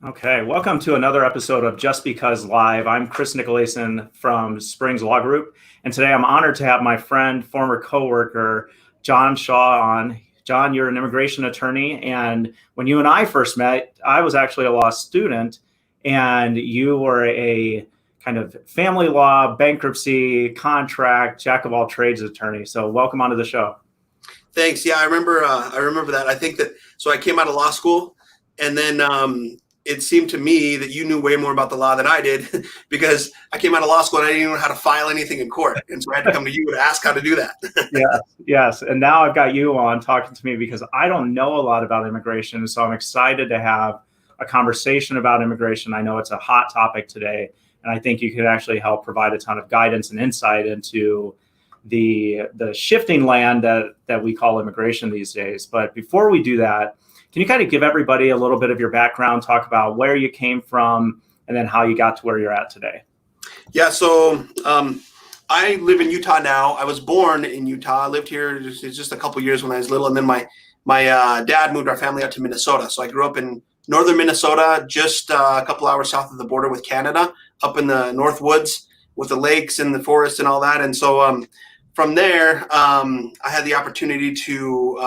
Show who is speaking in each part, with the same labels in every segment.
Speaker 1: Okay, welcome to another episode of Just Because Live. I'm Chris Nicolason from Springs Law Group, and today I'm honored to have my friend, former coworker, Jon Shaw on. Jon, you're an immigration attorney, and when you and I first met, I was actually a law student, and you were a kind of family law, bankruptcy, contract, jack of all trades attorney. So welcome onto the show.
Speaker 2: Thanks. Yeah, I remember. I remember that. I think that. So I came out of law school, and then it seemed to me that you knew way more about the law than I did, because I came out of law school and I didn't even know how to file anything in court, and so I had to come to you to ask how to do that.
Speaker 1: Yes. And now I've got you on talking to me because I don't know a lot about immigration. So I'm excited to have a conversation about immigration. I know it's a hot topic today, and I think you could actually help provide a ton of guidance and insight into the shifting land that we call immigration these days. But before we do that, can you kind of give everybody a little bit of your background, talk about where you came from, and then how you got to where you're at today?
Speaker 2: Yeah. So I live in Utah now. I was born in Utah. I lived here just a couple years when I was little, and then my dad moved our family out to Minnesota. So I grew up in northern Minnesota, just a couple hours south of the border with Canada, up in the North Woods with the lakes and the forest and all that. And so from there, I had the opportunity to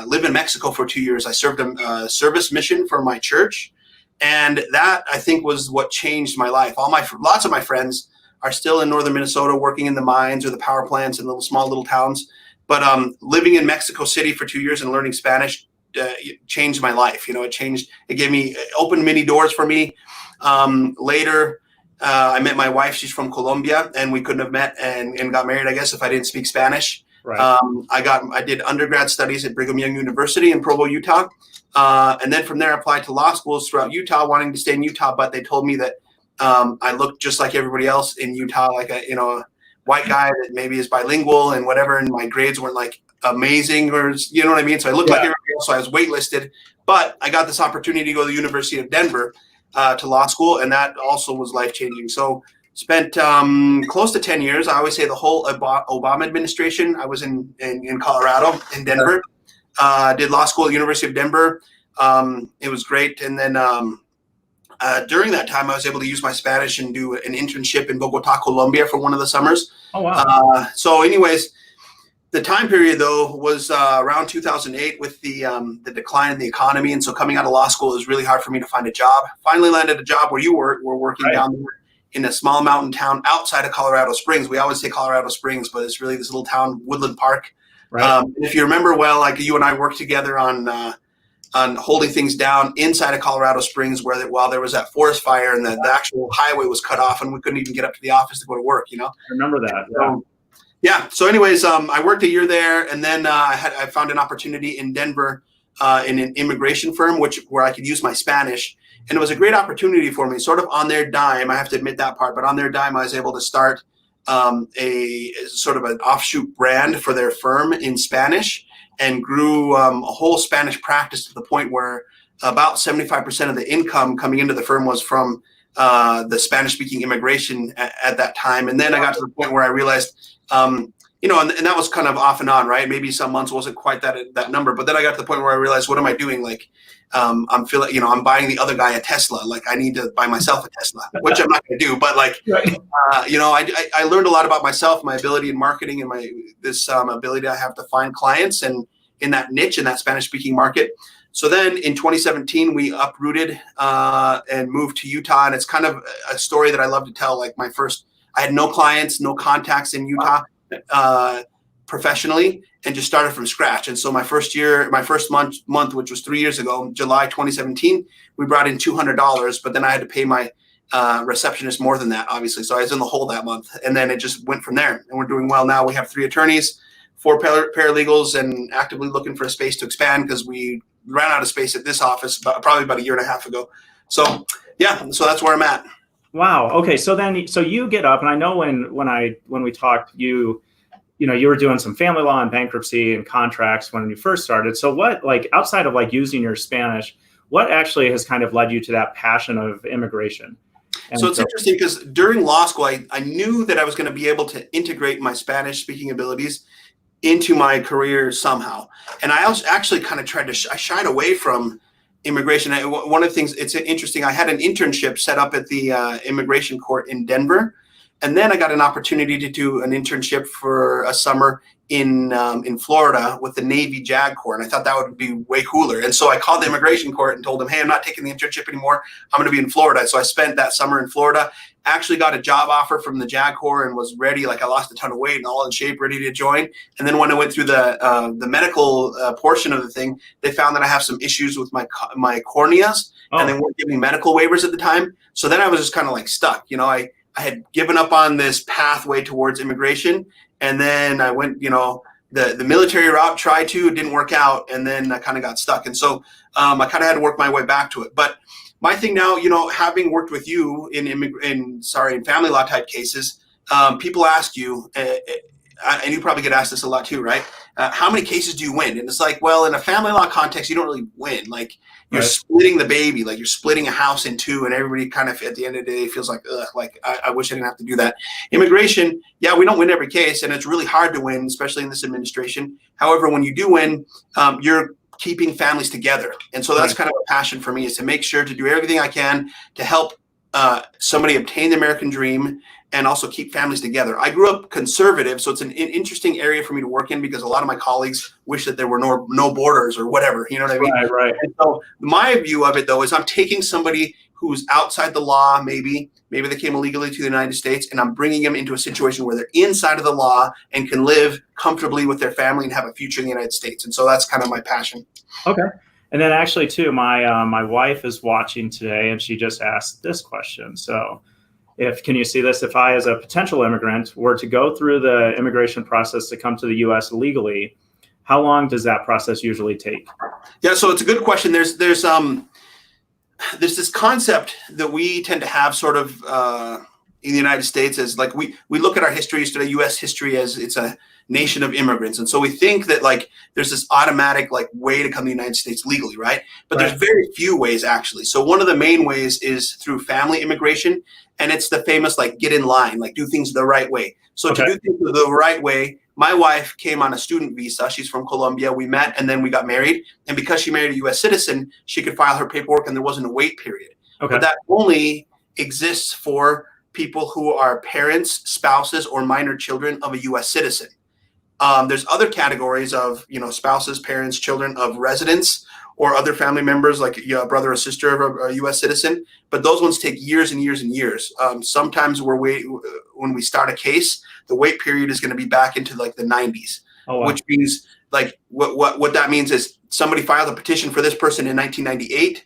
Speaker 2: live in Mexico for 2 years. I served a service mission for my church, and that, I think, was what changed my life. Lots of my friends are still in northern Minnesota, working in the mines or the power plants in small little towns. But living in Mexico City for 2 years and learning Spanish changed my life. It opened many doors for me. Later, I met my wife. She's from Colombia, and we couldn't have met and got married, I guess, if I didn't speak Spanish.
Speaker 1: Right.
Speaker 2: I did undergrad studies at Brigham Young University in Provo, Utah. And then from there, I applied to law schools throughout Utah, wanting to stay in Utah. But they told me that I looked just like everybody else in Utah, like a white guy that maybe is bilingual and whatever. And my grades weren't like amazing, or you know what I mean? So I looked like everybody else. So I was waitlisted. But I got this opportunity to go to the University of Denver to law school, and that also was life-changing. So spent close to 10 years. I always say the whole Obama administration. I was in Colorado, in Denver. Did law school at the University of Denver. It was great. And then during that time, I was able to use my Spanish and do an internship in Bogota, Colombia for one of the summers.
Speaker 1: Oh, wow.
Speaker 2: So anyways, the time period, though, was around 2008 with the decline in the economy. And so coming out of law school, it was really hard for me to find a job. Finally landed a job where you were working down there in a small mountain town outside of Colorado Springs. We always say Colorado Springs, but it's really this little town, Woodland Park.
Speaker 1: Right.
Speaker 2: If you remember well, like you and I worked together on holding things down inside of Colorado Springs, while there was that forest fire and the actual highway was cut off and we couldn't even get up to the office to go to work,
Speaker 1: I remember that. Yeah.
Speaker 2: So anyways, I worked a year there, and then I found an opportunity in Denver in an immigration firm, where I could use my Spanish. And it was a great opportunity for me, sort of on their dime. I have to admit that part, but on their dime, I was able to start a sort of an offshoot brand for their firm in Spanish, and grew a whole Spanish practice to the point where about 75% of the income coming into the firm was from the Spanish-speaking immigration at that time. And then I got to the point where I realized, and that was kind of off and on, right? Maybe some months wasn't quite that number, but then I got to the point where I realized, what am I doing? Like, I'm buying the other guy a Tesla. Like, I need to buy myself a Tesla, which I'm not going to do. But like, I learned a lot about myself, my ability in marketing, and this ability I have to find clients and in that niche, in that Spanish-speaking market. So then in 2017, we uprooted and moved to Utah. And it's kind of a story that I love to tell. Like, I had no clients, no contacts in Utah professionally, and just started from scratch. And so my first month, which was 3 years ago, July 2017, we brought in $200, but then I had to pay my receptionist more than that, obviously. So I was in the hole that month, and then it just went from there. And we're doing well now. We have 3 attorneys, 4 paralegals, and actively looking for a space to expand because we ran out of space at this office probably about a year and a half ago. So yeah, so that's where I'm at.
Speaker 1: Wow. Okay. So you get up, and I know when we talked, you were doing some family law and bankruptcy and contracts when you first started. So what, like, outside of like using your Spanish, what actually has kind of led you to that passion of immigration?
Speaker 2: So it's interesting because during law school, I knew that I was going to be able to integrate my Spanish speaking abilities into my career somehow. And I also actually kind of I shied away from immigration. One of the things, it's interesting. I had an internship set up at the immigration court in Denver, and then I got an opportunity to do an internship for a summer in Florida with the Navy JAG Corps, and I thought that would be way cooler. And so I called the immigration court and told them, "Hey, I'm not taking the internship anymore. I'm going to be in Florida." So I spent that summer in Florida. Actually got a job offer from the JAG Corps and was ready. Like I lost a ton of weight and all in shape, ready to join. And then when I went through the medical portion of the thing, they found that I have some issues with my corneas, and they weren't giving medical waivers at the time. So then I was just kind of like stuck. You know, I had given up on this pathway towards immigration. And then I went, you know, the military route, tried to, it didn't work out. And then I kind of got stuck. And so I kind of had to work my way back to it. But my thing now, you know, having worked with you in family law type cases, people ask you, and you probably get asked this a lot too, right? How many cases do you win? And it's like, well, in a family law context, you don't really win. Like you're splitting the baby, like you're splitting a house in two, and everybody kind of at the end of the day feels like, ugh, like I wish I didn't have to do that. Immigration, yeah, we don't win every case, and it's really hard to win, especially in this administration. However, when you do win, you're keeping families together. And so that's kind of a passion for me, is to make sure to do everything I can to help somebody obtain the American dream and also keep families together. I grew up conservative, so it's an interesting area for me to work in, because a lot of my colleagues wish that there were no borders or whatever, you know what I mean?
Speaker 1: Right.
Speaker 2: And so my view of it, though, is I'm taking somebody who's outside the law, maybe they came illegally to the United States, and I'm bringing them into a situation where they're inside of the law and can live comfortably with their family and have a future in the United States. And so that's kind of my passion.
Speaker 1: Okay. And then actually too, my wife is watching today, and she just asked this question. So can you see this? If I, as a potential immigrant, were to go through the immigration process to come to the U.S. legally, how long does that process usually take?
Speaker 2: Yeah, so it's a good question. There's this concept that we tend to have sort of in the United States, as like we look at our history, study U.S. history as it's a nation of immigrants. And so we think that like there's this automatic like way to come to the United States legally, right? But there's very few ways actually. So one of the main ways is through family immigration. And it's the famous like get in line, like do things the right way. So to do things the right way, my wife came on a student visa. She's from Colombia. We met and then we got married. And because she married a U.S. citizen, she could file her paperwork and there wasn't a wait period. But that only exists for people who are parents, spouses, or minor children of a U.S. citizen. There's other categories of, you know, spouses, parents, children of residents, or other family members like a brother or sister of a U.S. citizen. But those ones take years and years and years. Sometimes when we start a case, the wait period is going to be back into like the 90s, which means like what that means is somebody filed a petition for this person in 1998.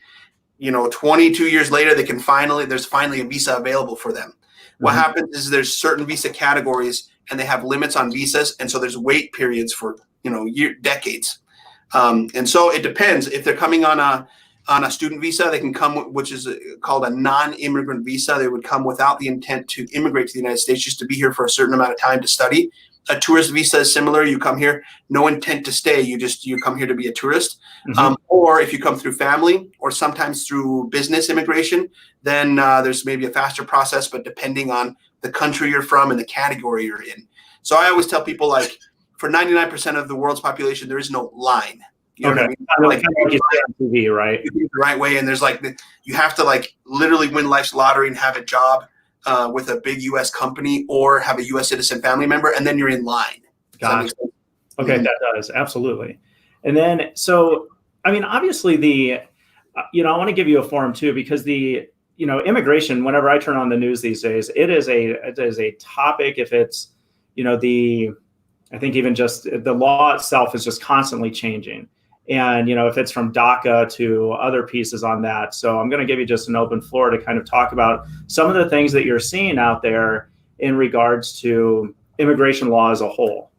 Speaker 2: You know, 22 years later, there's finally a visa available for them. What happens is there's certain visa categories and they have limits on visas. And so there's wait periods for, you know, decades. And so it depends. If they're coming on a student visa, they can come, which is called a non-immigrant visa. They would come without the intent to immigrate to the United States, just to be here for a certain amount of time to study. A tourist visa is similar. You come here, no intent to stay. You come here to be a tourist. Or if you come through family or sometimes through business immigration, then there's maybe a faster process, but depending on the country you're from and the category you're in. So I always tell people, like, for 99% of the world's population, there is no line. You know what I mean? Like you say on TV, right? You do it the right way, and there's like you have to like literally win life's lottery and have a job with a big U.S. company or have a U.S. citizen family member, and then you're in line.
Speaker 1: Gotcha. Okay, that does, absolutely. And then, so, I mean, obviously I want to give you a forum too, because immigration, whenever I turn on the news these days, it is a topic. If it's, I think even just the law itself is just constantly changing. And, if it's from DACA to other pieces on that. So I'm going to give you just an open floor to kind of talk about some of the things that you're seeing out there in regards to immigration law as a whole.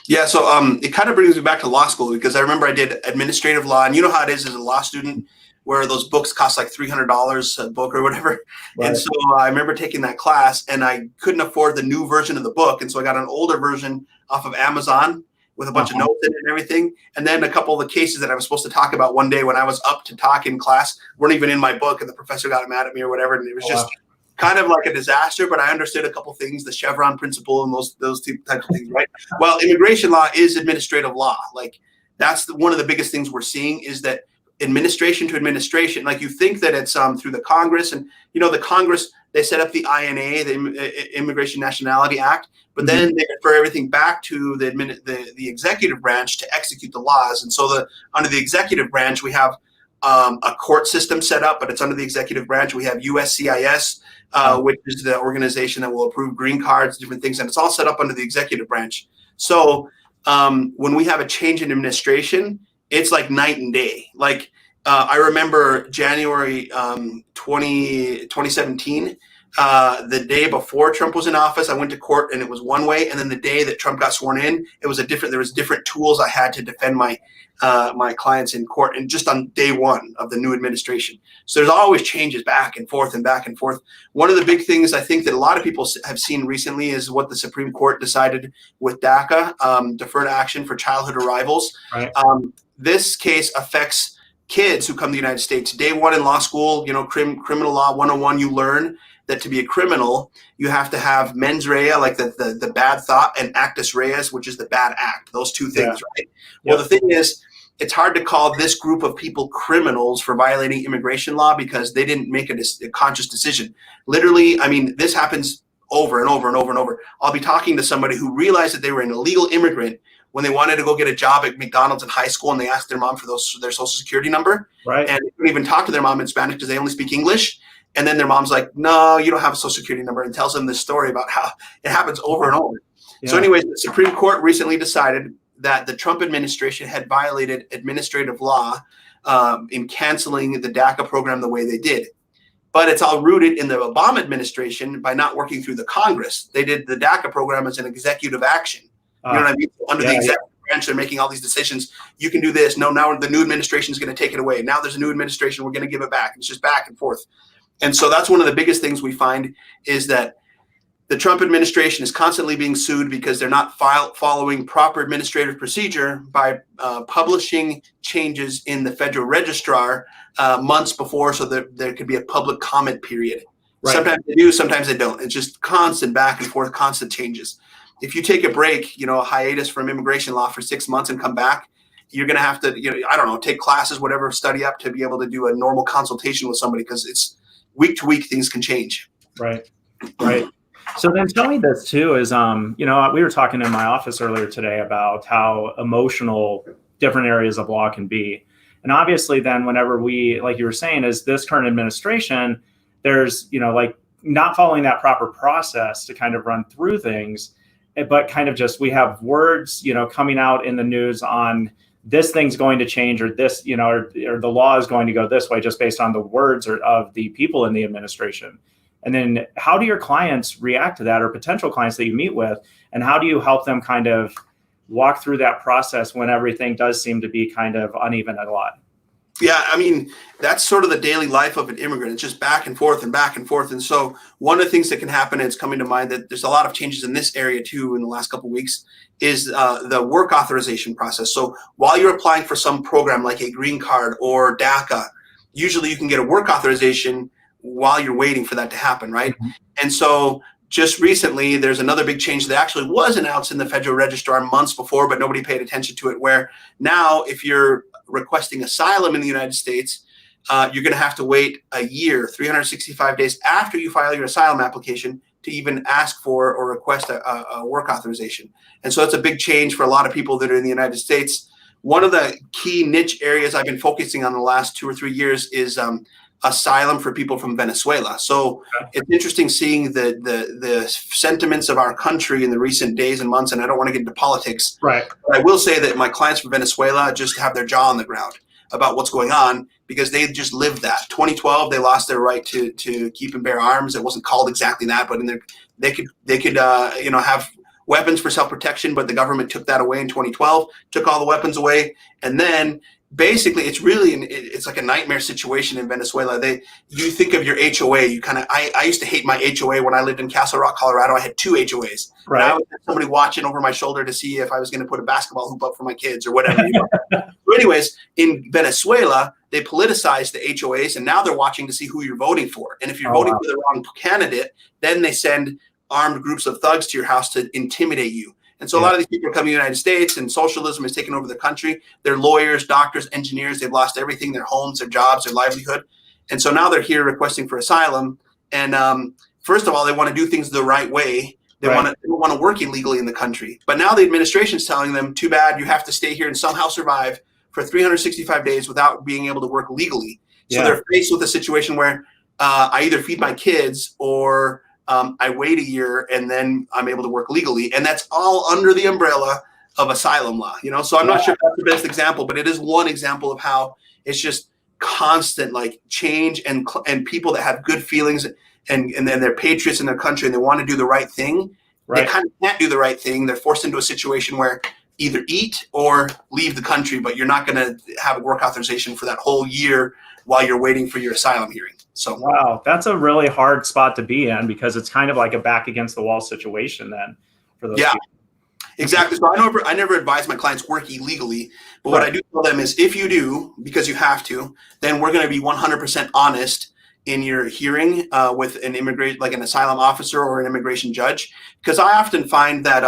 Speaker 2: Yeah, so it kind of brings me back to law school, because I remember I did administrative law, and you know how it is as a law student, where those books cost like $300 a book or whatever. Right. And so I remember taking that class, and I couldn't afford the new version of the book, and so I got an older version off of Amazon with a bunch of notes in it and everything. And then a couple of the cases that I was supposed to talk about one day when I was up to talk in class weren't even in my book, and the professor got mad at me or whatever, and it was just kind of like a disaster. But I understood a couple things, the Chevron principle and those types of things, right? Well, immigration law is administrative law. Like, that's one of the biggest things we're seeing, is that administration to administration. Like you think that it's through the Congress, and the Congress, they set up the INA, the Immigration Nationality Act, but then they refer everything back to the executive branch to execute the laws. And so under the executive branch, we have a court system set up, but it's under the executive branch. We have USCIS, which is the organization that will approve green cards, different things, and it's all set up under the executive branch. So when we have a change in administration, it's like night and day. Like I remember January 2017, the day before Trump was in office, I went to court and it was one way. And then the day that Trump got sworn in, there was different tools I had to defend my clients in court, and just on day one of the new administration. So there's always changes back and forth and back and forth. One of the big things I think that a lot of people have seen recently is what the Supreme Court decided with DACA, deferred action for childhood arrivals.
Speaker 1: Right.
Speaker 2: This case affects kids who come to the United States. Day one in law school, criminal law 101, you learn that to be a criminal, you have to have mens rea, like the bad thought, and actus reus, which is the bad act. Those two things, right? Well, the thing is, it's hard to call this group of people criminals for violating immigration law because they didn't make a conscious decision. Literally, I mean, this happens over and over and over and over. I'll be talking to somebody who realized that they were an illegal immigrant when they wanted to go get a job at McDonald's in high school, and they asked their mom for their social security number. Right. And they couldn't even talk to their mom in Spanish because they only speak English. And then their mom's like, no, you don't have a social security number, and tells them this story about how it happens over and over. Yeah. So anyways, the Supreme Court recently decided that the Trump administration had violated administrative law in canceling the DACA program the way they did. But it's all rooted in the Obama administration by not working through the Congress. They did the DACA program as an executive action. You know what I mean? So under the executive branch, they're making all these decisions. You can do this. No, now the new administration is going to take it away. Now there's a new administration. We're going to give it back. It's just back and forth. And so that's one of the biggest things we find is that the Trump administration is constantly being sued because they're not following proper administrative procedure by publishing changes in the federal registrar months before, so that there could be a public comment period. Right. Sometimes they do, sometimes they don't. It's just constant back and forth, constant changes. If you take a break, a hiatus from immigration law for 6 months and come back, you're going to have to, I don't know, take classes, whatever, study up to be able to do a normal consultation with somebody, because it's week to week, things can change.
Speaker 1: Right. Right. So then tell me this too is, we were talking in my office earlier today about how emotional different areas of law can be. And obviously then whenever we, like you were saying, is this current administration, there's, like not following that proper process to kind of run through things, but kind of just, we have words, coming out in the news on this thing's going to change, or this, or the law is going to go this way just based on the words of the people in the administration. And then how do your clients react to that, or potential clients that you meet with, and how do you help them kind of walk through that process when everything does seem to be kind of uneven a lot?
Speaker 2: Yeah, I mean, that's sort of the daily life of an immigrant. It's just back and forth and back and forth. And so one of the things that can happen, and it's coming to mind that there's a lot of changes in this area too in the last couple of weeks, is the work authorization process. So while you're applying for some program like a green card or DACA, usually you can get a work authorization while you're waiting for that to happen, right? Mm-hmm. And so just recently, there's another big change that actually was announced in the federal registrar months before, but nobody paid attention to it, where now if you're requesting asylum in the United States, you're going to have to wait a year, 365 days after you file your asylum application to even ask for or request a work authorization. And so it's a big change for a lot of people that are in the United States. One of the key niche areas I've been focusing on the last 2 or 3 years is asylum for people from Venezuela. So it's interesting seeing the sentiments of our country in the recent days and months, and I don't want to get into politics. Right. But I will say that my clients from Venezuela just have their jaw on the ground about what's going on, because they just lived that. 2012, they lost their right to keep and bear arms. It wasn't called exactly that, but they could have weapons for self-protection, but the government took that away in 2012, took all the weapons away, and then basically, it's like a nightmare situation in Venezuela. You think of your HOA. I used to hate my HOA when I lived in Castle Rock, Colorado. I had 2 HOAs. Right. And I would have somebody watching over my shoulder to see if I was going to put a basketball hoop up for my kids or whatever. So anyways, in Venezuela, they politicized the HOAs, and now they're watching to see who you're voting for. And if you're voting for the wrong candidate, then they send armed groups of thugs to your house to intimidate you. And so a lot of these people are coming to the United States, and socialism has taken over the country. They're lawyers, doctors, engineers. They've lost everything, their homes, their jobs, their livelihood. And so now they're here requesting for asylum. And first of all, they want to do things the right way. They don't want to work illegally in the country. But now the administration is telling them, too bad, you have to stay here and somehow survive for 365 days without being able to work legally. So they're faced with a situation where I either feed my kids or I wait a year and then I'm able to work legally. And that's all under the umbrella of asylum law. So I'm not sure if that's the best example, but it is one example of how it's just constant like change and people that have good feelings and then they're patriots in their country and they want to do the right thing. They kind of can't do the right thing. They're forced into a situation where either eat or leave the country, but you're not going to have a work authorization for that whole year while you're waiting for your asylum hearing. So
Speaker 1: wow, that's a really hard spot to be in because it's kind of like a back against the wall situation then for those people.
Speaker 2: Exactly. So I never advise my clients work illegally, but what I do tell them is if you do, because you have to, then we're going to be 100% honest in your hearing with an asylum officer or an immigration judge, because I often find that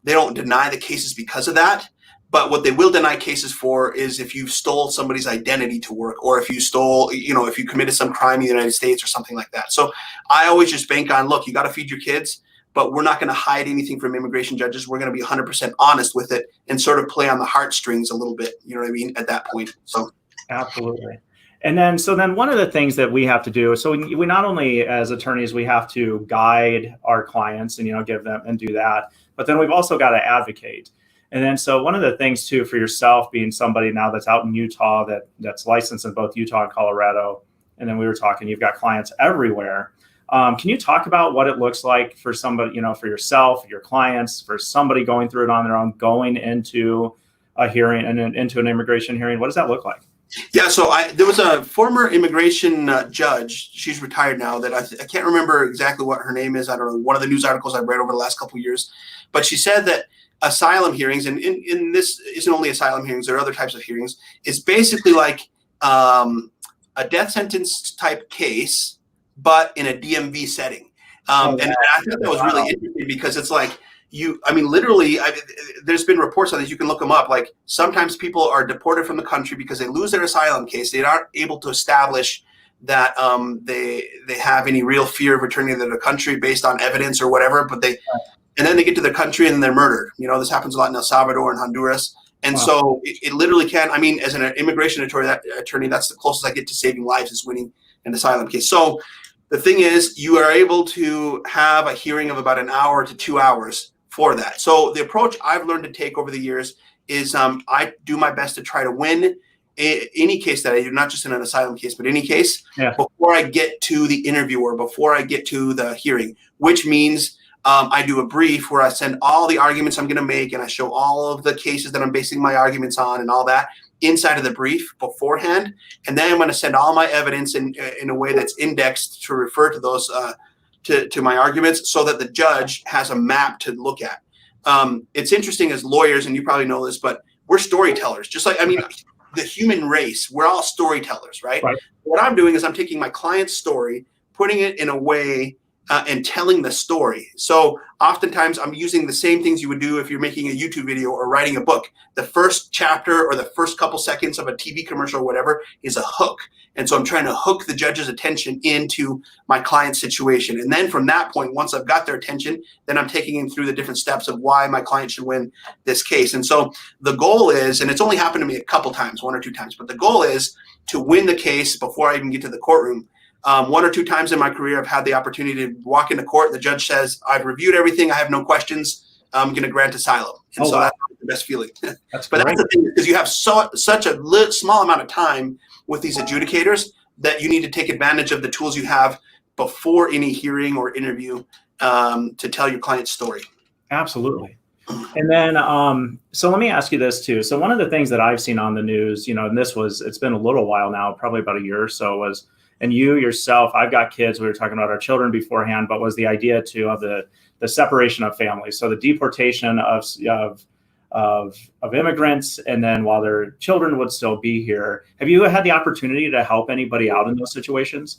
Speaker 2: they don't deny the cases because of that. But what they will deny cases for is if you stole somebody's identity to work, or if you stole, if you committed some crime in the United States or something like that. So I always just bank on, look, you got to feed your kids, but we're not going to hide anything from immigration judges. We're going to be 100% honest with it and sort of play on the heartstrings a little bit. You know what I mean? At that point. So
Speaker 1: absolutely. And then, one of the things that we have to do, so we not only as attorneys, we have to guide our clients and, give them and do that, but then we've also got to advocate. And then, so one of the things too, for yourself being somebody now that's out in Utah, that's licensed in both Utah and Colorado. And then we were talking, you've got clients everywhere. Can you talk about what it looks like for somebody, for yourself, your clients, for somebody going through it on their own, going into a hearing and into an immigration hearing? What does that look like?
Speaker 2: Yeah, so there was a former immigration judge. She's retired now. That I can't remember exactly what her name is. I don't know. One of the news articles I've read over the last couple of years, but she said that asylum hearings, and in this isn't only asylum hearings, there are other types of hearings, is basically like a death sentence type case, but in a DMV setting. And I thought that was really interesting because it's like literally, there's been reports on this. You can look them up. Like sometimes people are deported from the country because they lose their asylum case. They aren't able to establish that they have any real fear of returning to the country based on evidence or whatever. But and then they get to their country and then they're murdered. This happens a lot in El Salvador and Honduras. And so it literally can. As an immigration attorney, that's the closest I get to saving lives is winning an asylum case. So the thing is, you are able to have a hearing of about an hour to 2 hours for that. So the approach I've learned to take over the years is I do my best to try to win any case that I do, not just in an asylum case, but any case before I get to the interviewer, before I get to the hearing, which means I do a brief where I send all the arguments I'm going to make and I show all of the cases that I'm basing my arguments on and all that inside of the brief beforehand. And then I'm going to send all my evidence in a way that's indexed to refer to those to my arguments so that the judge has a map to look at. It's interesting as lawyers, and you probably know this, but we're storytellers. Just like, the human race, we're all storytellers, right? What I'm doing is I'm taking my client's story, putting it in a way and telling the story. So oftentimes I'm using the same things you would do if you're making a YouTube video or writing a book. The first chapter or the first couple seconds of a TV commercial or whatever is a hook. And so I'm trying to hook the judge's attention into my client's situation. And then from that point, once I've got their attention, then I'm taking them through the different steps of why my client should win this case. And so the goal is, and it's only happened to me a couple times, 1 or 2 times, but the goal is to win the case before I even get to the courtroom. 1 or 2 times in my career, I've had the opportunity to walk into court. The judge says, I've reviewed everything. I have no questions. I'm going to grant asylum. And so that's the best feeling. But that's the thing, because you have such a small amount of time with these adjudicators that you need to take advantage of the tools you have before any hearing or interview to tell your client's story. Absolutely.
Speaker 1: And then, so let me ask you this too. So one of the things that I've seen on the news, and it's been a little while now, probably about a year or so, was, and you yourself, I've got kids, we were talking about our children beforehand, but was the idea too of the separation of families. So the deportation of immigrants, and then while their children would still be here. Have you had the opportunity to help anybody out in those situations?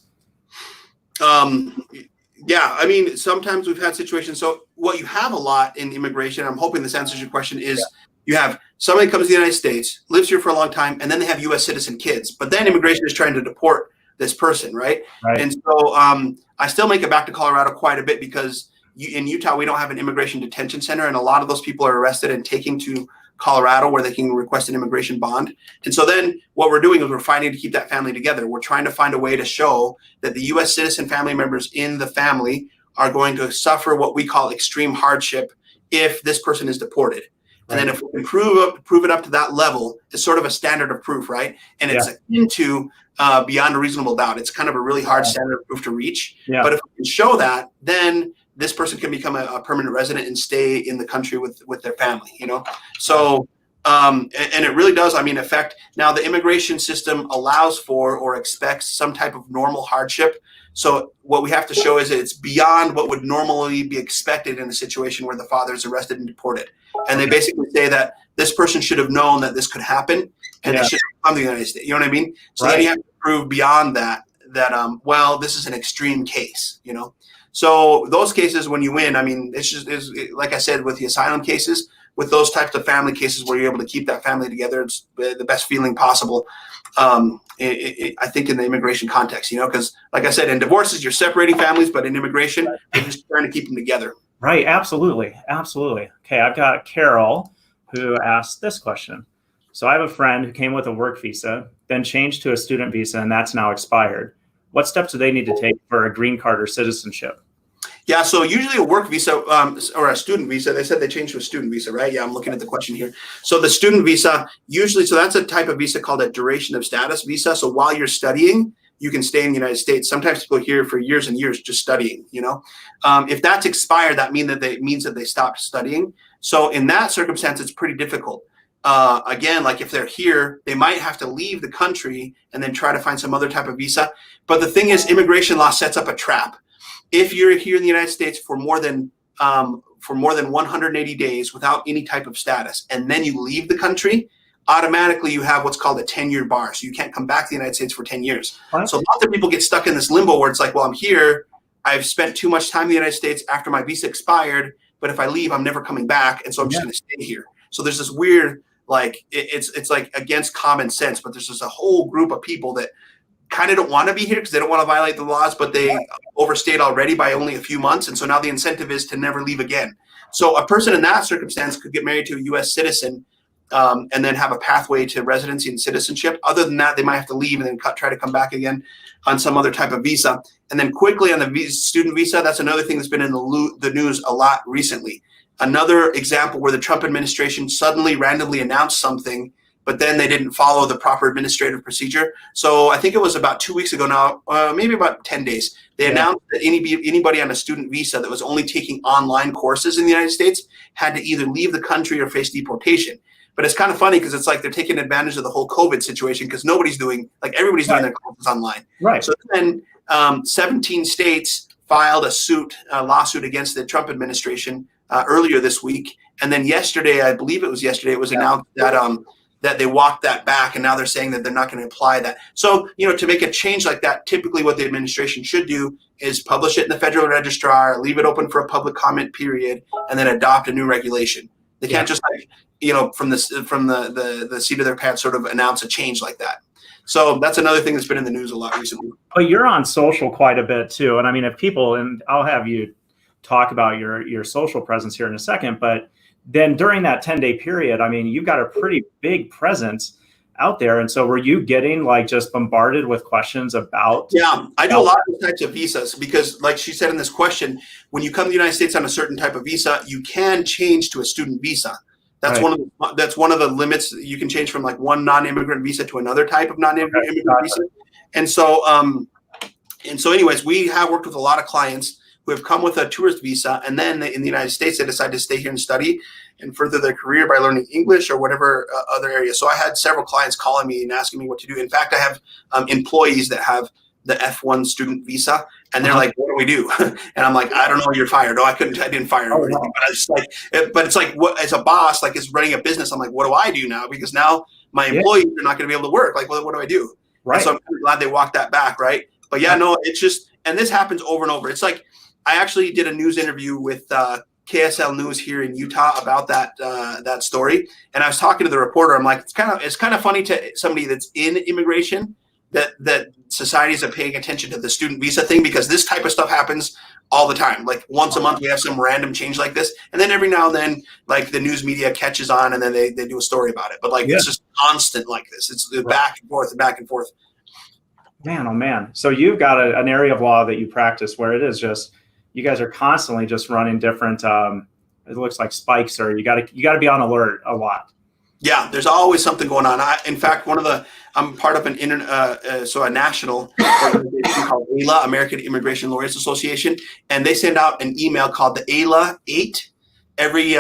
Speaker 2: Yeah, I mean, sometimes we've had situations. So what you have a lot in immigration, I'm hoping this answers your question, is you have somebody comes to the United States, lives here for a long time, and then they have U.S. citizen kids. But then immigration is trying to deport this person, right?
Speaker 1: Right.
Speaker 2: And so I still make it back to Colorado quite a bit because in Utah, we don't have an immigration detention center, and a lot of those people are arrested and taken to Colorado where they can request an immigration bond. And so then what we're doing is we're fighting to keep that family together. We're trying to find a way to show that the U.S. citizen family members in the family are going to suffer what we call extreme hardship if this person is deported. And then if we can prove it up to that level, it's sort of a standard of proof, right? And it's akin to beyond a reasonable doubt. It's kind of a really hard standard of proof to reach.
Speaker 1: Yeah.
Speaker 2: But if we can show that, then this person can become a permanent resident and stay in the country with their family, you know? So, and it really does, I mean, affect, now the immigration system allows for or expects some type of normal hardship. So what we have to show is that it's beyond what would normally be expected in a situation where the father is arrested and deported. And they basically say that this person should have known that this could happen and they should come to the United States. You know what I mean? So then you have to prove beyond that, well, this is an extreme case, you know? So those cases, when you win, I mean, it's just like I said, with the asylum cases, with those types of family cases where you're able to keep that family together, it's the best feeling possible. I think in the immigration context, you know, because like I said, in divorces, you're separating families, but in immigration, you're just trying to keep them together.
Speaker 1: Right. Absolutely. Absolutely. Okay. I've got Carol who asked this question. So I have a friend who came with a work visa, then changed to a student visa, and that's now expired. What steps do they need to take for a green card or citizenship?
Speaker 2: Yeah, so usually a work visa or a student visa, they said they changed to a student visa, right? Yeah, I'm looking at the question here. So the student visa, usually, so that's a type of visa called a duration of status visa. So while you're studying, you can stay in the United States. Sometimes people are here for years and years just studying, you know? If that's expired, that means that they stopped studying. So in that circumstance, it's pretty difficult. Again, like if they're here, they might have to leave the country and then try to find some other type of visa. But the thing is, immigration law sets up a trap. If you're here in the United States for more than 180 days without any type of status, and then you leave the country, automatically you have what's called a 10-year bar. So you can't come back to the United States for 10 years. Right. So lots of people get stuck in this limbo where it's like, well, I'm here, I've spent too much time in the United States after my visa expired, but if I leave, I'm never coming back, and so I'm just going to stay here. So there's this weird, like, it's like against common sense, but there's just a whole group of people that kind of don't want to be here because they don't want to violate the laws, but they overstayed already by only a few months. And so now the incentive is to never leave again. So a person in that circumstance could get married to a U.S. citizen and then have a pathway to residency and citizenship. Other than that, they might have to leave and then try to come back again on some other type of visa. And then quickly on the student visa, that's another thing that's been in the news a lot recently. Another example where the Trump administration suddenly randomly announced something, but then they didn't follow the proper administrative procedure. So I think it was about 2 weeks ago now, maybe about 10 days, they announced that anybody on a student visa that was only taking online courses in the United States had to either leave the country or face deportation. But it's kind of funny because it's like they're taking advantage of the whole COVID situation because everybody's doing their courses online. Right. So then 17 states filed a lawsuit against the Trump administration earlier this week. And then yesterday, I believe it was yesterday, it was announced that they walked that back, and now they're saying that they're not going to apply that. So, you know, to make a change like that, typically what the administration should do is publish it in the Federal Registrar, leave it open for a public comment period, and then adopt a new regulation. They can't just, like, you know, from the seat of their pants sort of announce a change like that. So that's another thing that's been in the news a lot recently.
Speaker 1: But you're on social quite a bit too. And I mean, if people, and I'll have you talk about your social presence here in a second, but then during that 10-day period, I mean, you've got a pretty big presence out there. And so were you getting like just bombarded with questions about?
Speaker 2: Yeah, I do a lot of types of visas because like she said in this question, when you come to the United States on a certain type of visa, you can change to a student visa. That's one of the limits. You can change from like one non-immigrant visa to another type of non-immigrant visa. And so, anyways, we have worked with a lot of clients who have come with a tourist visa, and then in the United States, they decide to stay here and study and further their career by learning English or whatever other area. So I had several clients calling me and asking me what to do. In fact, I have employees that have the F1 student visa, and they're like, "What do we do?" And I'm like, "I don't know. You're fired." I didn't fire them or anything. But I just like, but it's like, what as a boss, like, is running a business. I'm like, what do I do now? Because now my employees are not going to be able to work. Like, what do I do? Right. And so I'm glad they walked that back, right? But yeah, no, it's just, and this happens over and over. It's like, I actually did a news interview with KSL News here in Utah about that story, and I was talking to the reporter. I'm like, it's kind of funny to somebody that's in immigration that societies are paying attention to the student visa thing, because this type of stuff happens all the time. Like once a month we have some random change like this, and then every now and then like the news media catches on and then they do a story about it. But like it's just constant like this. It's back and forth and back and forth.
Speaker 1: Man, oh man. So you've got an area of law that you practice where it is just, you guys are constantly just running different it looks like spikes, or you got to be on alert a lot.
Speaker 2: Yeah, there's always something going on. In fact, I'm part of a national organization called AILA, American Immigration Lawyers Association, and they send out an email called the AILA 8 every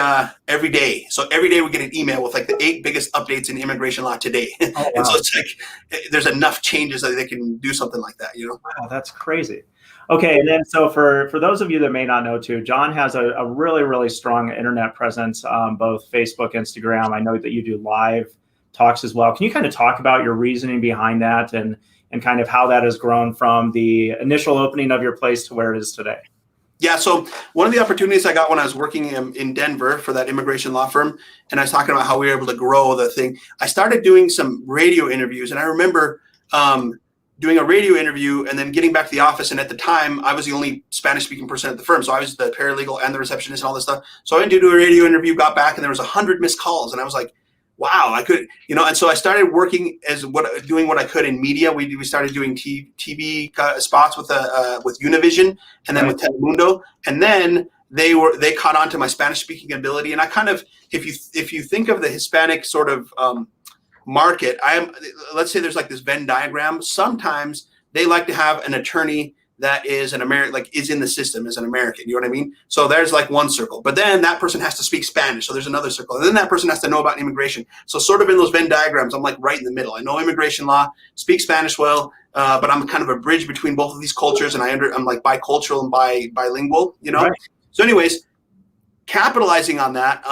Speaker 2: day. So every day we get an email with like the 8 biggest updates in immigration law today. Oh, wow. And so it's like there's enough changes that they can do something like that, you know?
Speaker 1: Wow, that's crazy. Okay, and then so for those of you that may not know too, Jon has a really, really strong internet presence, both Facebook, Instagram. I know that you do live talks as well. Can you kind of talk about your reasoning behind that and kind of how that has grown from the initial opening of your place to where it is today?
Speaker 2: Yeah, so one of the opportunities I got when I was working in Denver for that immigration law firm, and I was talking about how we were able to grow the thing, I started doing some radio interviews, and I remember doing a radio interview and then getting back to the office. And at the time, I was the only Spanish-speaking person at the firm. So I was the paralegal and the receptionist and all this stuff. So I went to do a radio interview, got back, and there was 100 missed calls. And I was like, wow, I could, you know. And so I started working doing what I could in media. We started doing TV spots with Univision and then with Telemundo. And then they caught on to my Spanish-speaking ability. And I kind of, if you think of the Hispanic sort of market, let's say there's like this Venn diagram. Sometimes they like to have an attorney that is an American, like is in the system as an American, you know what I mean? So there's like one circle, but then that person has to speak Spanish. So there's another circle. And then that person has to know about immigration. So sort of in those Venn diagrams, I'm like right in the middle. I know immigration law, speak Spanish well, but I'm kind of a bridge between both of these cultures. And I'm like bicultural and bilingual, you know? Right. So anyways, capitalizing on that,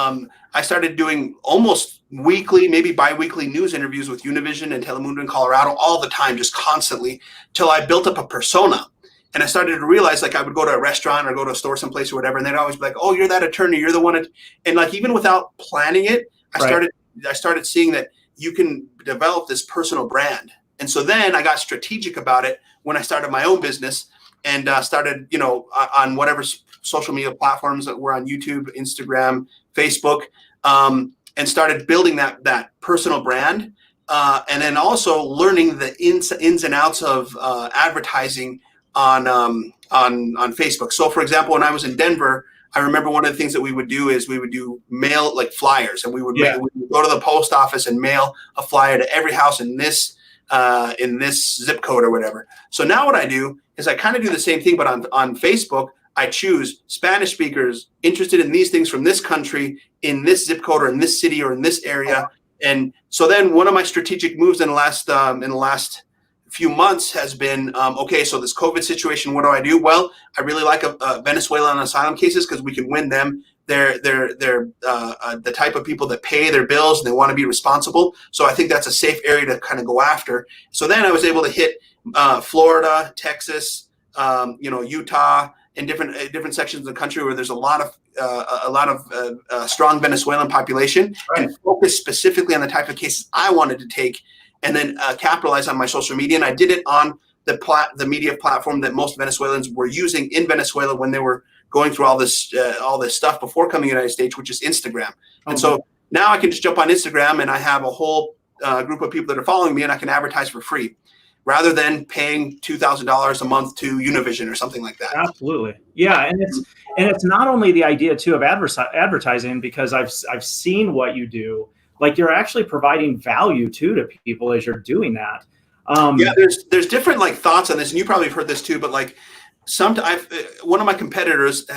Speaker 2: I started doing almost weekly, maybe bi-weekly news interviews with Univision and Telemundo in Colorado all the time, just constantly, till I built up a persona. And I started to realize, like, I would go to a restaurant or go to a store someplace or whatever, and they'd always be like, oh, you're that attorney, you're the one. And like, even without planning it, I started seeing that you can develop this personal brand. And so then I got strategic about it when I started my own business and started, you know, on whatever social media platforms that were on YouTube, Instagram, Facebook, and started building that personal brand. And then also learning the ins and outs of advertising on Facebook. So for example, when I was in Denver, I remember one of the things that we would do is we would do mail like flyers, and we would go to the post office and mail a flyer to every house in this zip code or whatever. So now what I do is I kind of do the same thing, but on Facebook, I choose Spanish speakers interested in these things from this country, in this zip code or in this city or in this area. And so then one of my strategic moves in the last few months has been, okay, so this COVID situation, what do I do? Well, I really like Venezuelan asylum cases because we can win them. They're the type of people that pay their bills and they want to be responsible. So I think that's a safe area to kind of go after. So then I was able to hit Florida, Texas, Utah, in different sections of the country where there's a lot of strong Venezuelan population, and focus specifically on the type of cases I wanted to take, and then capitalize on my social media. And I did it on the media platform that most Venezuelans were using in Venezuela when they were going through all this stuff before coming to the United States, which is Instagram. And so now I can just jump on Instagram and I have a whole group of people that are following me, and I can advertise for free, rather than paying $2,000 a month to Univision or something like that.
Speaker 1: Absolutely, yeah, and it's not only the idea too of advertising, because I've seen what you do. Like, you're actually providing value to people as you're doing that.
Speaker 2: Yeah, there's different like thoughts on this, and you probably have heard this too. But like, one of my competitors,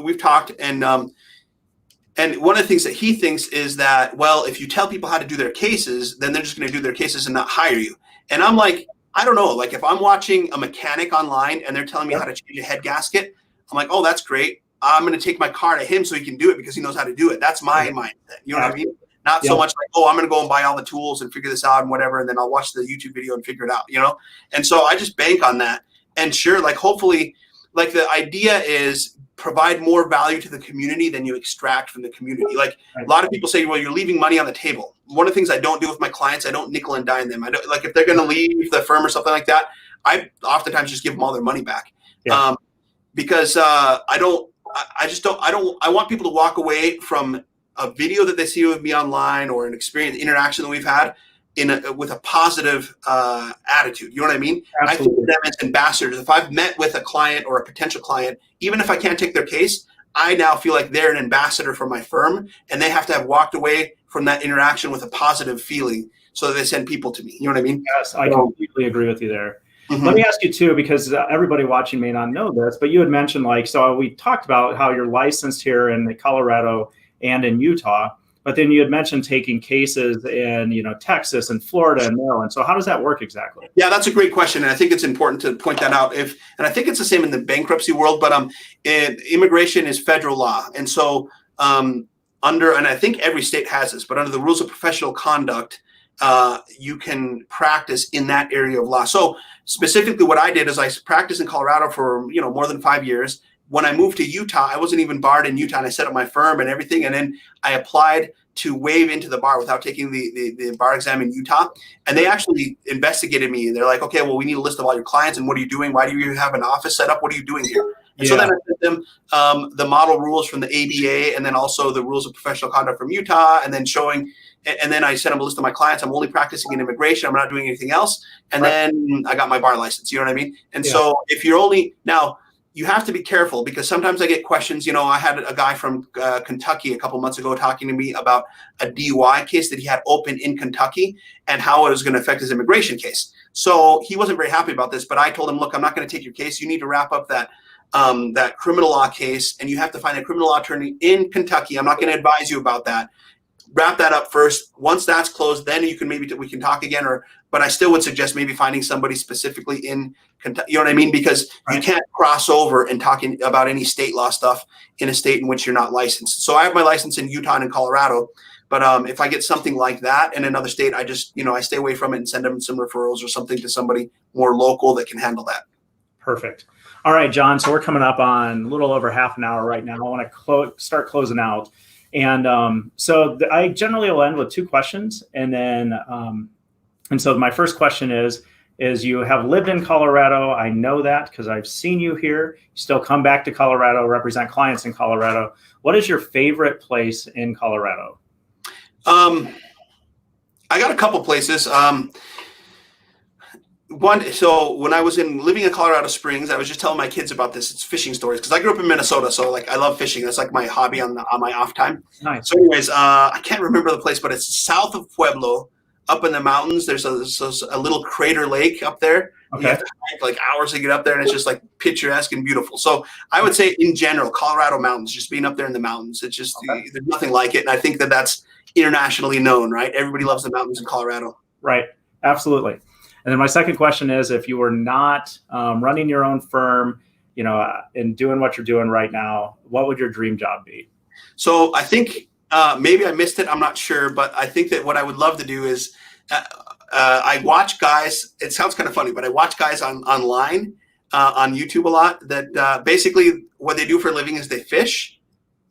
Speaker 2: we've talked, and one of the things that he thinks is that, well, if you tell people how to do their cases, then they're just going to do their cases and not hire you. And I'm like, I don't know. Like, if I'm watching a mechanic online and they're telling me how to change a head gasket, I'm like, oh, that's great. I'm going to take my car to him so he can do it because he knows how to do it. That's my mindset. You know what I mean? Not so much like, oh, I'm going to go and buy all the tools and figure this out and whatever, and then I'll watch the YouTube video and figure it out, you know? And so I just bank on that. And sure, like, hopefully like the idea is provide more value to the community than you extract from the community. Like a lot of people say, well, you're leaving money on the table. One of the things I don't do with my clients, I don't nickel and dime them. I don't, like if they're going to leave the firm or something like that, I oftentimes just give them all their money back. Because I want people to walk away from a video that they see with me online or an experience, interaction that we've had with a positive attitude. You know what I mean? Absolutely. I think of them as ambassadors. If I've met with a client or a potential client, even if I can't take their case, I now feel like they're an ambassador for my firm, and they have to have walked away from that interaction with a positive feeling so that they send people to me. You know what I mean?
Speaker 1: Yes, I completely agree with you there. Mm-hmm. Let me ask you too, because everybody watching may not know this, but you had mentioned so we talked about how you're licensed here in Colorado and in Utah, but then you had mentioned taking cases in, Texas and Florida and Maryland. So how does that work exactly?
Speaker 2: Yeah, that's a great question. And I think it's important to point that out. And I think it's the same in the bankruptcy world, but immigration is federal law. And so and I think every state has this, but under the rules of professional conduct, you can practice in that area of law. So specifically what I did is I practiced in Colorado for, more than 5 years. When I moved to Utah, I wasn't even barred in Utah, and I set up my firm and everything. And then I applied to waive into the bar without taking the bar exam in Utah. And they actually investigated me. They're like, okay, well, we need a list of all your clients and what are you doing? Why do you have an office set up? What are you doing here? And so then I sent them the model rules from the ABA and then also the rules of professional conduct from Utah, and then and then I sent them a list of my clients. I'm only practicing in immigration. I'm not doing anything else. And then I got my bar license. You know what I mean? And so if you're you have to be careful because sometimes I get questions. I had a guy from Kentucky a couple months ago talking to me about a DUI case that he had open in Kentucky and how it was going to affect his immigration case. So he wasn't very happy about this, but I told him, look, I'm not going to take your case. You need to wrap up that criminal law case, and you have to find a criminal law attorney in Kentucky. I'm not going to advise you about that. Wrap that up first. Once that's closed, then you can we can talk again. But I still would suggest maybe finding somebody specifically in Kentucky. You know what I mean? Because you can't cross over and talking about any state law stuff in a state in which you're not licensed. So I have my license in Utah and in Colorado. But if I get something like that in another state, I just I stay away from it and send them some referrals or something to somebody more local that can handle that.
Speaker 1: Perfect. All right, Jon. So we're coming up on a little over half an hour right now. I want to start closing out. And I generally will end with 2 questions. And then, and so my first question is you have lived in Colorado. I know that because I've seen you here. You still come back to Colorado, represent clients in Colorado. What is your favorite place in Colorado?
Speaker 2: I got a couple places. So when I was living in Colorado Springs, I was just telling my kids about this. It's fishing stories because I grew up in Minnesota, so I love fishing. That's like my hobby on my off time. Nice. So, anyways, I can't remember the place, but it's south of Pueblo, up in the mountains. There's a little crater lake up there. Okay. You have to hike like hours to get up there, and it's just like picturesque and beautiful. So I would say in general, Colorado mountains, just being up there in the mountains, it's just there's nothing like it. And I think that's internationally known, right? Everybody loves the mountains in Colorado.
Speaker 1: Right. Absolutely. And then my second question is, if you were not running your own firm, and doing what you're doing right now, what would your dream job be?
Speaker 2: So I think maybe I missed it. I'm not sure, but I think that what I would love to do is I watch guys. It sounds kind of funny, but I watch guys online on YouTube a lot that basically what they do for a living is they fish.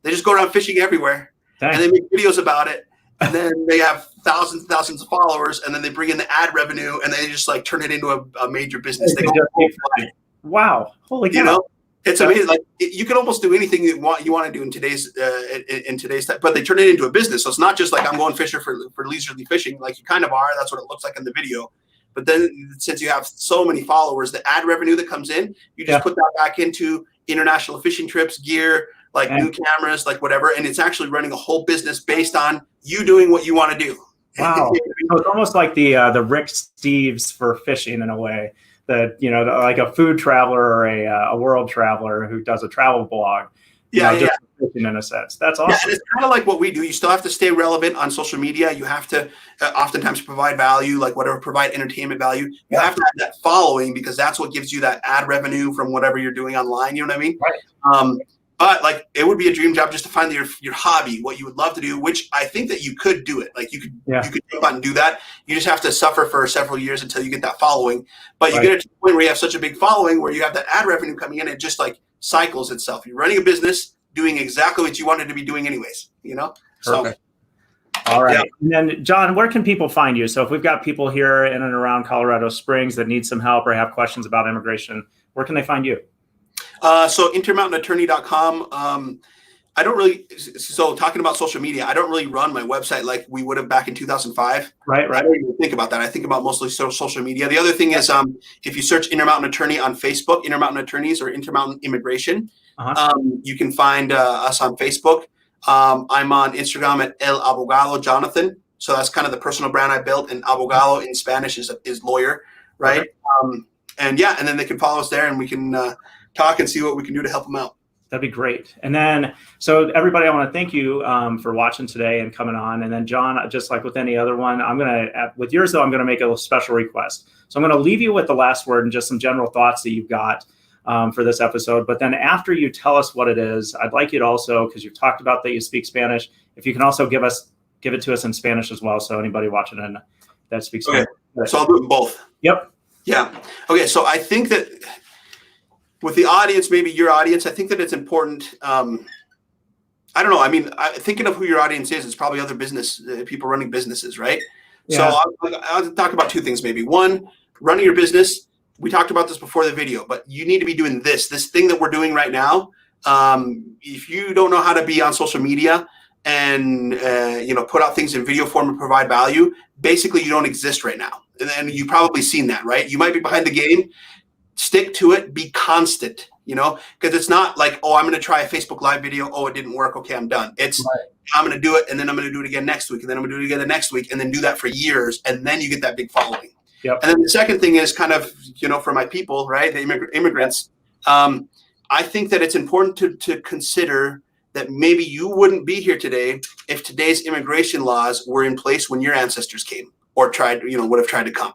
Speaker 2: They just go around fishing everywhere. Thanks. And they make videos about it. And then they have thousands and thousands of followers, and then they bring in the ad revenue, and they just turn it into a major business. They go,
Speaker 1: wow, holy cow!
Speaker 2: It's amazing. Like you can almost do anything you want to do in today's time, but they turn it into a business. So it's not just like I'm going fishing for leisurely fishing, like you kind of are. That's what it looks like in the video. But then since you have so many followers, the ad revenue that comes in, you just put that back into international fishing trips, gear, like new cameras, like whatever. And it's actually running a whole business based on you doing what you want to do.
Speaker 1: Wow. So it's almost like the Rick Steves for fishing in a way that, like a food traveler or a world traveler who does a travel blog. Just fishing in a sense. That's awesome.
Speaker 2: Yeah, it's kind of like what we do. You still have to stay relevant on social media. You have to oftentimes provide value, like provide entertainment value. You have to have that following because that's what gives you that ad revenue from whatever you're doing online. You know what I mean?
Speaker 1: Right.
Speaker 2: But like, it would be a dream job just to find your hobby, what you would love to do, which I think that you could do it. Like you could jump out and do that. You just have to suffer for several years until you get that following. But you get to the point where you have such a big following where you have that ad revenue coming in, it just like cycles itself. You're running a business, doing exactly what you wanted to be doing anyways, you know?
Speaker 1: Perfect. So, all right. Yeah. And then Jon, where can people find you? So if we've got people here in and around Colorado Springs that need some help or have questions about immigration, where can they find you?
Speaker 2: So intermountainattorney.com. I don't really, so talking about social media, I don't really run my website like we would have back in 2005.
Speaker 1: Right.
Speaker 2: I don't even think about that. I think about mostly social media. The other thing is, if you search Intermountain Attorney on Facebook, Intermountain Attorneys or Intermountain Immigration, you can find us on Facebook. I'm on Instagram at El Abogado Jonathan. So that's kind of the personal brand I built, and abogado in Spanish is lawyer, right? Okay. And then they can follow us there, and we can talk and see what we can do to help them out.
Speaker 1: That'd be great. And then, so everybody, I want to thank you for watching today and coming on. And then Jon, just like with any other one, with yours though, I'm going to make a special request. So I'm going to leave you with the last word and just some general thoughts that you've got for this episode. But then after you tell us what it is, I'd like you to also, because you've talked about that you speak Spanish, if you can also give it to us in Spanish as well. So anybody watching that speaks Spanish.
Speaker 2: So I'll do both.
Speaker 1: Yep.
Speaker 2: Yeah. Okay. So I think that with the audience, maybe your audience, I think that it's important. I don't know. I mean, thinking of who your audience is, it's probably other business people running businesses, right? Yeah. So I'll talk about two things, maybe. One, running your business. We talked about this before the video, but you need to be doing this thing that we're doing right now. If you don't know how to be on social media and put out things in video form and provide value, basically you don't exist right now. And you've probably seen that, right? You might be behind the game. Stick to it, be constant, because it's not like, oh, I'm going to try a Facebook Live video. Oh, it didn't work. Okay, I'm done. It's I'm going to do it, and then I'm going to do it again next week, and then I'm going to do it again the next week, and then do that for years, and then you get that big following. Yep. And then the second thing is kind of, for my people, right, the immigrants, I think that it's important to consider that maybe you wouldn't be here today if today's immigration laws were in place when your ancestors came or tried, would have tried to come.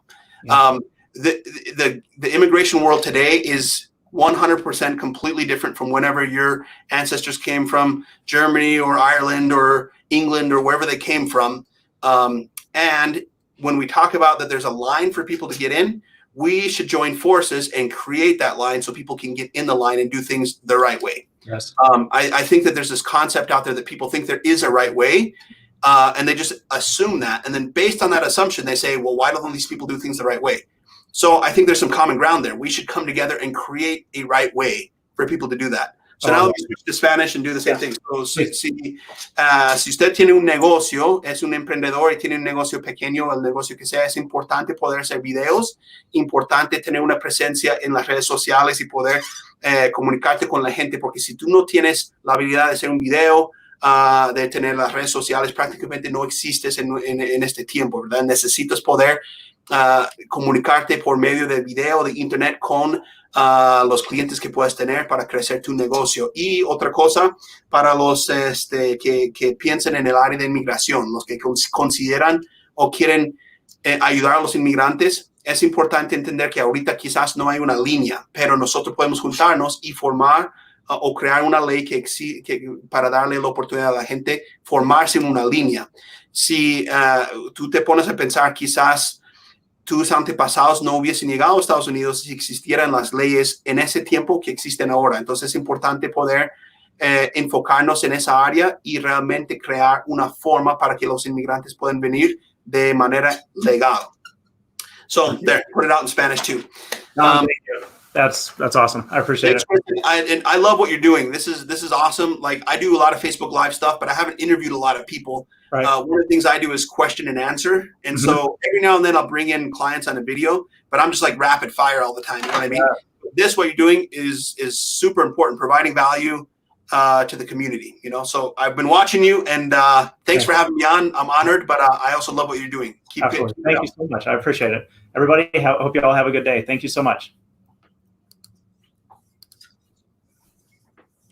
Speaker 2: Mm-hmm. The immigration world today is 100% completely different from whenever your ancestors came from Germany or Ireland or England or wherever they came from. And when we talk about that there's a line for people to get in, we should join forces and create that line so people can get in the line and do things the right way.
Speaker 1: Yes.
Speaker 2: I think that there's this concept out there that people think there is a right way. And they just assume that. And then based on that assumption, they say, well, why don't these people do things the right way? So I think there's some common ground there. We should come together and create a right way for people to that. So now let me switch to Spanish and do the same thing. So si usted tiene un negocio, es un emprendedor y tiene un negocio pequeño, el negocio que sea, es importante poder hacer videos, importante tener una presencia en las redes sociales y poder comunicarte con la gente, porque si tú no tienes la habilidad de hacer un video, de tener las redes sociales, prácticamente no existes en este tiempo, ¿verdad? Necesitas poder comunicarte por medio de video, de internet con los clientes que puedes tener para crecer tu negocio. Y otra cosa, para los que piensan en el área de inmigración, los que consideran o quieren ayudar a los inmigrantes, es importante entender que ahorita quizás no hay una línea, pero nosotros podemos juntarnos y formar o crear una ley para darle la oportunidad a la gente formarse en una línea. Si tú te pones a pensar, quizás tus antepasados no hubiesen llegado a Estados Unidos si existieran las leyes en ese tiempo que existen ahora. Entonces es importante poder enfocarnos en esa área y realmente crear una forma para que los inmigrantes puedan venir de manera legal. So there, put it out in Spanish too.
Speaker 1: Thank you. That's awesome. I appreciate it.
Speaker 2: I love what you're doing. This is awesome. Like, I do a lot of Facebook Live stuff, but I haven't interviewed a lot of people. Right. One of the things I do is question and answer. And so every now and then I'll bring in clients on a video, but I'm just like rapid fire all the time. You know what I mean? Yeah. What you're doing is super important, providing value to the community, So I've been watching you, and thanks for having me on. I'm honored, but I also love what you're doing.
Speaker 1: Keep it. Thank you so much. I appreciate it. Everybody, hope you all have a good day. Thank you so much.